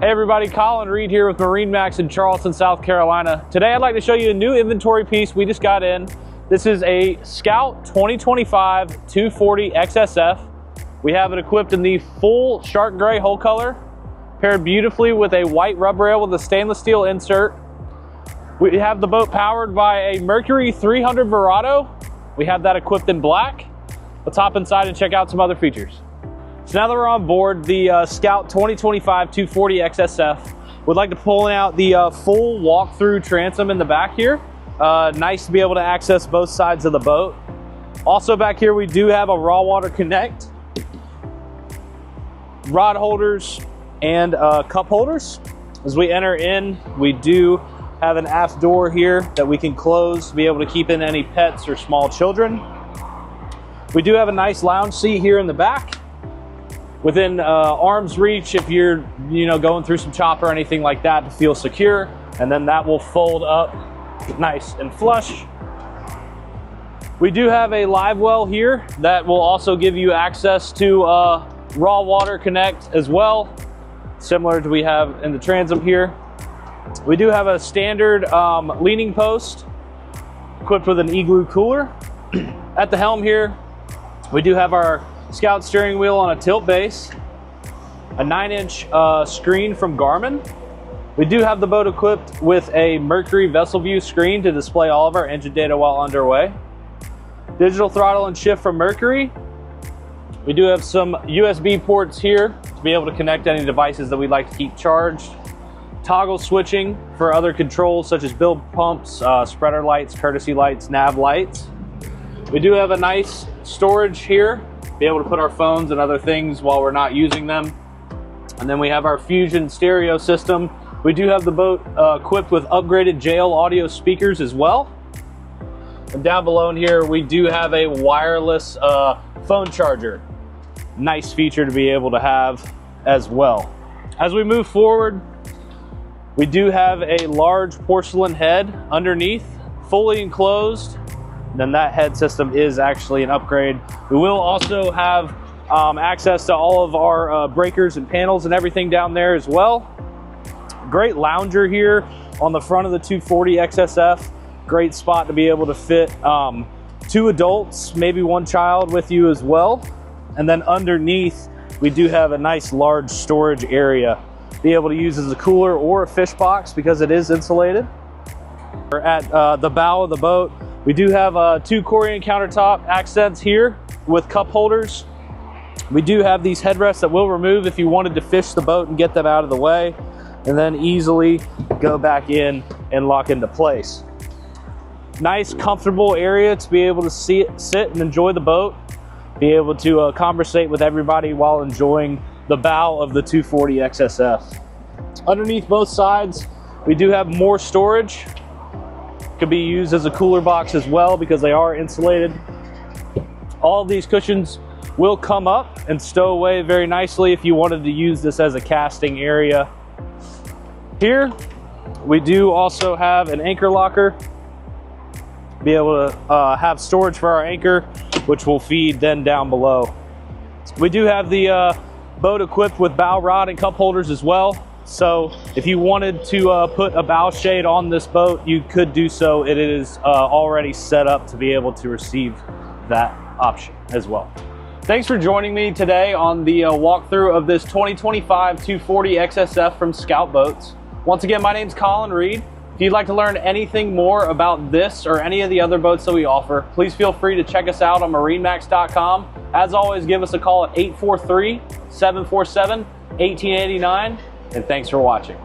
Hey everybody, Colin Reed here with MarineMax in Charleston, South Carolina. Today I'd like to show you a new inventory piece we just got in. This is a Scout 2025 240 XSF. We have it equipped in the full shark gray hull color, paired beautifully with a white rub rail with a stainless steel insert. We have the boat powered by a Mercury 300 Verado. We have that equipped in black. Let's hop inside and check out some other features. So now that we're on board the Scout 2025 240 XSF, we'd like to pull out the full walk-through transom in the back here. Nice to be able to access both sides of the boat. Also back here we do have a raw water connect, rod holders, and cup holders. As we enter in, we do have an aft door here that we can close to be able to keep in any pets or small children. We do have a nice lounge seat here in the back, within arm's reach if you're going through some chop or anything like that to feel secure, and then that will fold up nice and flush. We do have a live well here that will also give you access to raw water connect as well, similar to we have in the transom here. We do have a standard leaning post equipped with an igloo cooler. At the helm here we do have our Scout steering wheel on a tilt base, a 9-inch screen from Garmin. We do have the boat equipped with a Mercury vessel view screen to display all of our engine data while underway. Digital throttle and shift from Mercury. We do have some USB ports here to be able to connect any devices that we'd like to keep charged. Toggle switching for other controls such as bilge pumps, spreader lights, courtesy lights, nav lights. We do have a nice storage here, be able to put our phones and other things while we're not using them. And then we have our Fusion stereo system. We do have the boat equipped with upgraded JL audio speakers as well. And down below in here we do have a wireless phone charger. Nice feature to be able to have as well. As we move forward, we do have a large porcelain head underneath, fully enclosed. Then that head system is actually an upgrade. We will also have access to all of our breakers and panels and everything down there as well. Great lounger here on the front of the 240 XSF. Great spot to be able to fit 2 adults, maybe 1 child with you as well. And then underneath we do have a nice large storage area, be able to use as a cooler or a fish box because it is insulated. We're at the bow of the boat. We do have 2 Corian countertop accents here with cup holders. We do have these headrests that we'll remove if you wanted to fish the boat and get them out of the way, and then easily go back in and lock into place. Nice comfortable area to be able to sit and enjoy the boat, be able to conversate with everybody while enjoying the bow of the 240 XSF. Underneath both sides we do have more storage. Could be used as a cooler box as well because they are insulated. All of these cushions will come up and stow away very nicely if you wanted to use this as a casting area. Here we do also have an anchor locker, be able to have storage for our anchor, which will feed then down below. We do have the boat equipped with bow rod and cup holders as well. So if you wanted to put a bow shade on this boat, you could do so. It is already set up to be able to receive that option as well. Thanks for joining me today on the walkthrough of this 2025 240 XSF from Scout Boats. Once again, my name's Colin Reed. If you'd like to learn anything more about this or any of the other boats that we offer, please feel free to check us out on MarineMax.com. As always, give us a call at 843-747-1889. And thanks for watching.